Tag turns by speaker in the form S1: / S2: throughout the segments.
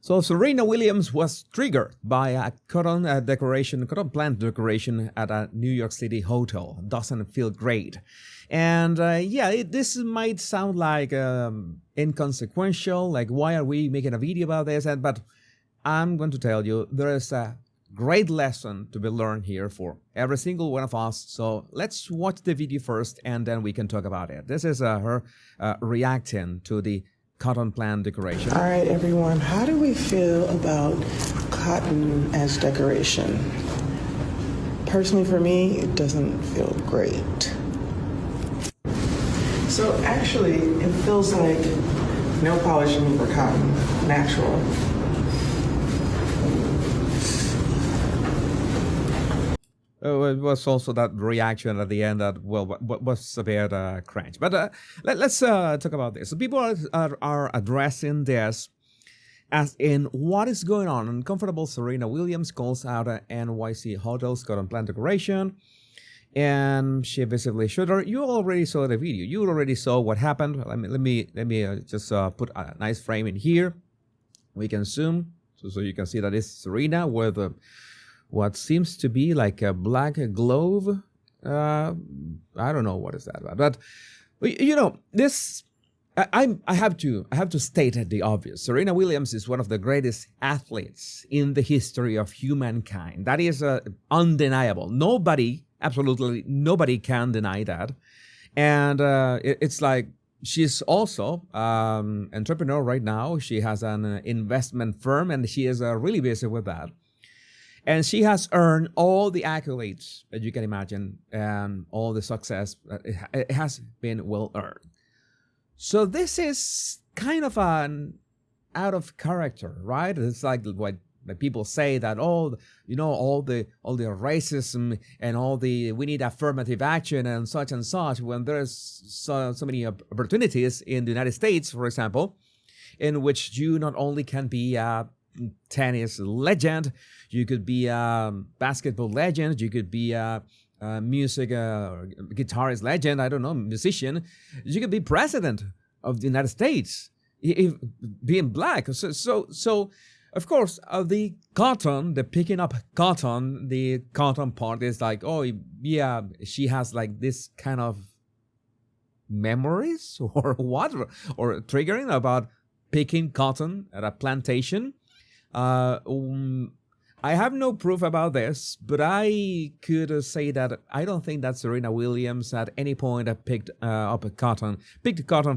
S1: So Serena Williams was triggered by a cotton plant decoration at a New York City hotel. Doesn't feel great. And this might sound like inconsequential, like why are we making a video about this? But I'm going to tell you, there is a great lesson to be learned here for every single one of us. So let's watch the video first and then we can talk about it. This is her reacting to the cotton plant decoration.
S2: All right, everyone, how do we feel about cotton as decoration? Personally, for me, it doesn't feel great. So actually, it feels like no polishing for cotton, natural.
S1: It was also that reaction at the end that, well, was a bit cringe. But let's talk about this. So people are addressing this as in what is going on. Uncomfortable Serena Williams calls out a NYC hotel's cotton plant decoration, and she visibly showed her. You already saw the video. You already saw what happened. Let me just put a nice frame in here. We can zoom so you can see that it's Serena with what seems to be like a black glove. I don't know what is that about, but you know this. I have to state the obvious. Serena Williams is one of the greatest athletes in the history of humankind. That is undeniable. Absolutely nobody can deny that. And it's like she's also entrepreneur right now. She has an investment firm, and she is really busy with that. And she has earned all the accolades that you can imagine and all the success. It has been well earned. So this is kind of an out of character, right? It's like what people say that all the racism and we need affirmative action and such when there's so many opportunities in the United States, for example, in which you not only can be a tennis legend, you could be a basketball legend, you could be a music guitarist legend, I don't know, musician, you could be president of the United States, being black. So of course, the picking up cotton, the cotton part is like, oh yeah, she has like this kind of memories or what, or triggering about picking cotton at a plantation. I have no proof about this, but I could say that I don't think that Serena Williams at any point picked cotton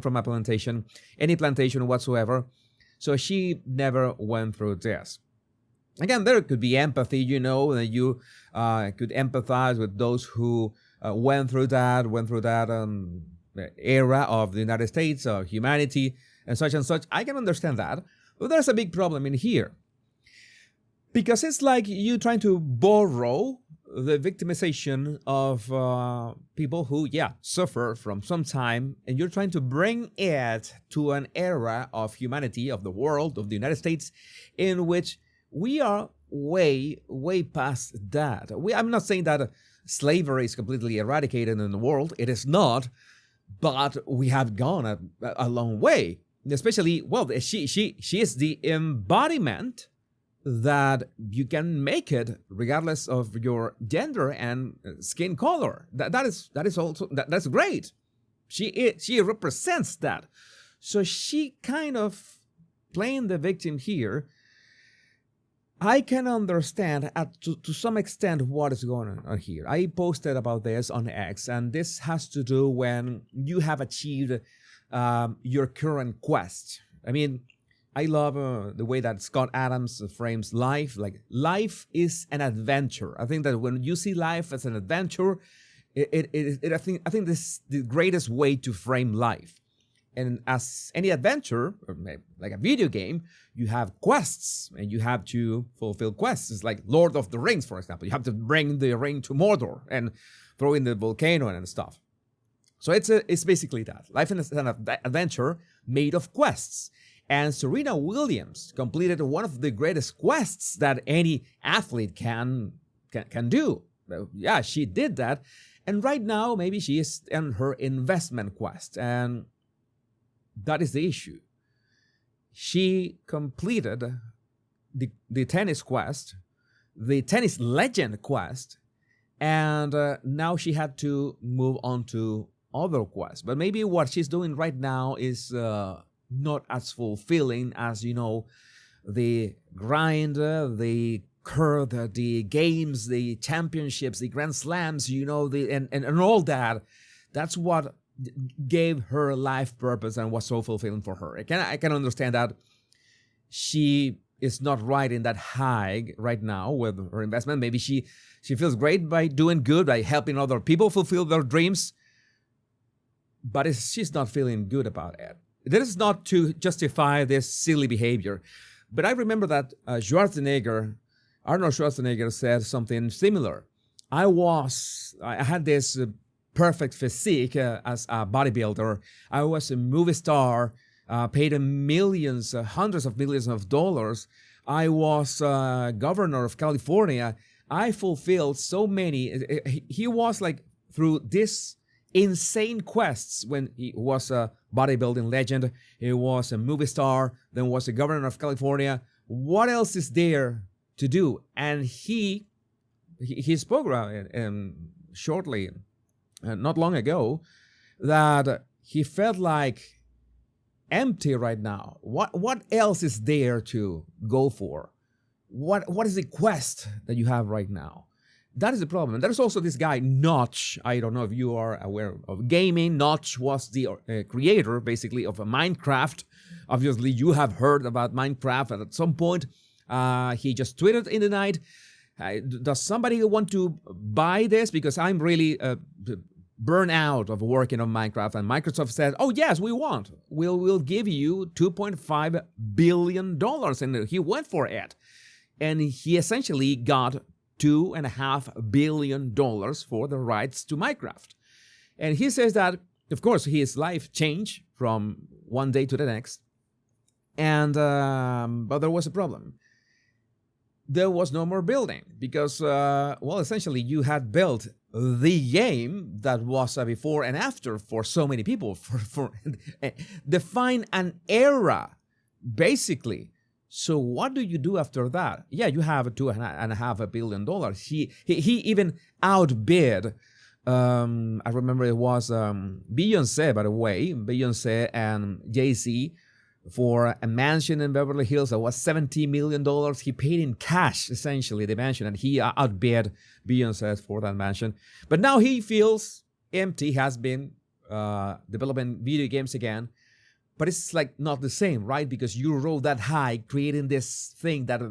S1: from a plantation, any plantation whatsoever. So she never went through this. Again, there could be empathy, that you could empathize with those who went through that era of the United States, humanity, and such. I can understand that. But there's a big problem in here. Because it's like you trying to borrow the victimization of people who, suffer from some time, and you're trying to bring it to an era of humanity, of the world, of the United States, in which we are way, way past that. I'm not saying that slavery is completely eradicated in the world. It is not, but we have gone a long way. Especially, she is the embodiment that you can make it regardless of your gender and skin color. That's great. She represents that. So she kind of playing the victim here. I can understand to some extent what is going on here. I posted about this on X, and this has to do when you have achieved your current quest. I mean, I love the way that Scott Adams frames life. Like, life is an adventure. I think that when you see life as an adventure, I think this is the greatest way to frame life. And as any adventure, or like a video game, you have quests, and you have to fulfill quests. It's like Lord of the Rings, for example. You have to bring the ring to Mordor and throw in the volcano and stuff. So it's basically that. Life is an adventure made of quests. And Serena Williams completed one of the greatest quests that any athlete can do. Yeah, she did that. And right now, maybe she is in her investment quest. And that is the issue. she completed the tennis quest, the tennis legend quest, and now she had to move on to other quests. But maybe what she's doing right now is not as fulfilling as, the grind, the curve, the games, the championships, the grand slams, and all that. That's what gave her life purpose and was so fulfilling for her. I can understand that she is not riding that high right now with her investment. Maybe she feels great by doing good, by helping other people fulfill their dreams, but she's not feeling good about it. This is not to justify this silly behavior, but I remember that Arnold Schwarzenegger said something similar. I had this perfect physique as a bodybuilder. I was a movie star, paid millions, hundreds of millions of dollars. I was governor of California. I fulfilled so many. He was like through this insane quests when he was a bodybuilding legend. He was a movie star, then was a governor of California. What else is there to do? And he spoke shortly, not long ago, that he felt like empty right now. What else is there to go for? What is the quest that you have right now? That is the problem. And there's also this guy, Notch. I don't know if you are aware of gaming. Notch was the creator, basically, of Minecraft. Obviously, you have heard about Minecraft. And at some point, he just tweeted in the night, does somebody want to buy this? Because I'm really burnt out of working on Minecraft. And Microsoft said, oh, yes, we want. We'll give you $2.5 billion. And he went for it. And he essentially got $2.5 billion for the rights to Minecraft. And he says that, of course, his life changed from one day to the next. And but there was a problem. There was no more building because, essentially you had built the game that was a before and after for so many people, for define an era, basically. So what do you do after that? Yeah, you have $2.5 billion. He even outbid. I remember it was Beyonce, by the way, Beyonce and Jay-Z for a mansion in Beverly Hills that was $70 million. He paid in cash, essentially, the mansion, and he outbid Beyonce for that mansion. But now he feels empty. He has been developing video games again. But it's like not the same, right? Because you rode that high, creating this thing that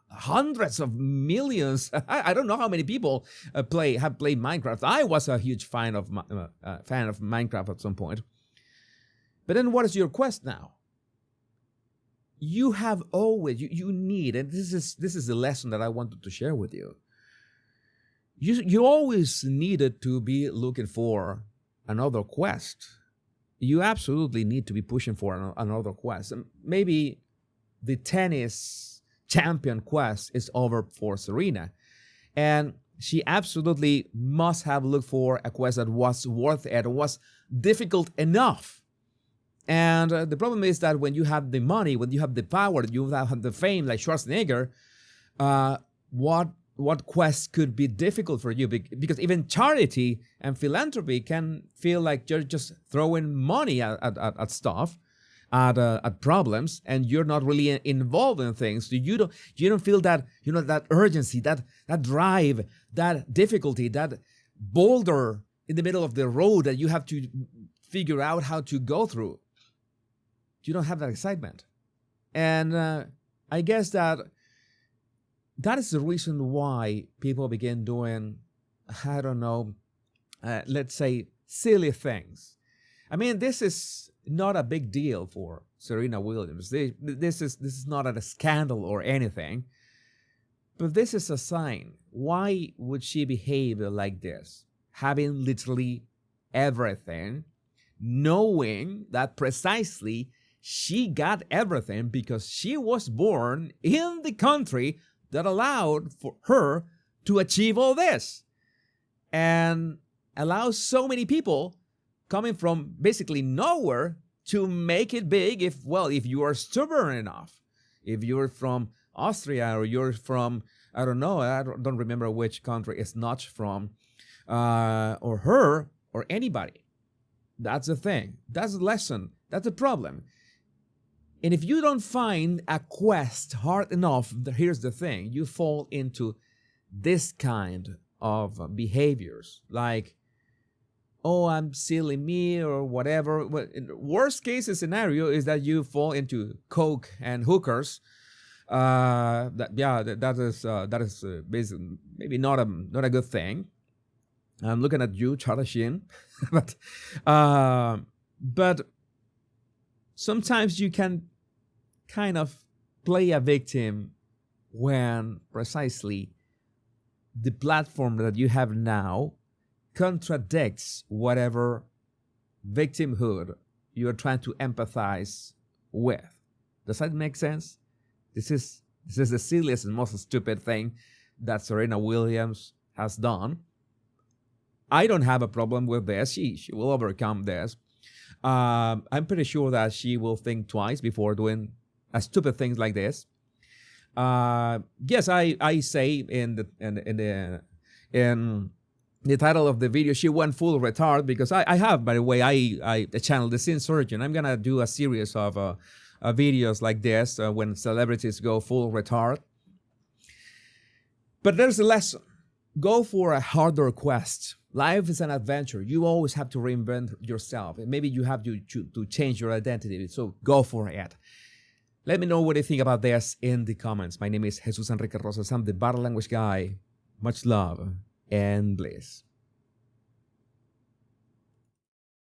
S1: hundreds of millions, I don't know how many people have played Minecraft. I was a huge fan of Minecraft at some point. But then what is your quest now? You have always, you need, and this is the lesson that I wanted to share with you. You always needed to be looking for another quest. You absolutely need to be pushing for another quest. And maybe the tennis champion quest is over for Serena. And she absolutely must have looked for a quest that was worth it, was difficult enough. And the problem is that when you have the money, when you have the power, you have the fame like Schwarzenegger, what quest could be difficult for you? Because even charity and philanthropy can feel like you're just throwing money at stuff, at problems, and you're not really involved in things. So you don't feel that that urgency, that drive, that difficulty, that boulder in the middle of the road that you have to figure out how to go through. You don't have that excitement, and I guess that is the reason why people begin doing, I don't know, let's say silly things. I mean, this is not a big deal for Serena Williams. This is not a scandal or anything, but this is a sign. Why would she behave like this? Having literally everything, knowing that precisely she got everything because she was born in the country that allowed for her to achieve all this and allows so many people coming from basically nowhere to make it big if you are stubborn enough. If you're from Austria or you're from, I don't know, I don't remember which country it's not from, or her or anybody. That's the thing. That's the lesson. That's the problem. And if you don't find a quest hard enough, here's the thing. You fall into this kind of behaviors like, oh, I'm silly me or whatever. Well, worst case scenario is that you fall into coke and hookers. That is basically maybe not a good thing. I'm looking at you, Charlie Sheen, but sometimes you can kind of play a victim when precisely the platform that you have now contradicts whatever victimhood you're trying to empathize with. Does that make sense? This is the silliest and most stupid thing that Serena Williams has done. I don't have a problem with this. She will overcome this. I'm pretty sure that she will think twice before doing a stupid things like this. Yes, I say in the title of the video, she went full retard, because I have, by the way, I channel The Sin Surgeon. I'm gonna do a series of videos like this when celebrities go full retard. But there's a lesson. Go for a harder quest. Life is an adventure. You always have to reinvent yourself. And maybe you have to change your identity. So go for it. Let me know what you think about this in the comments. My name is Jesus Enrique Rosas. I'm the Body Language Guy. Much love and bliss.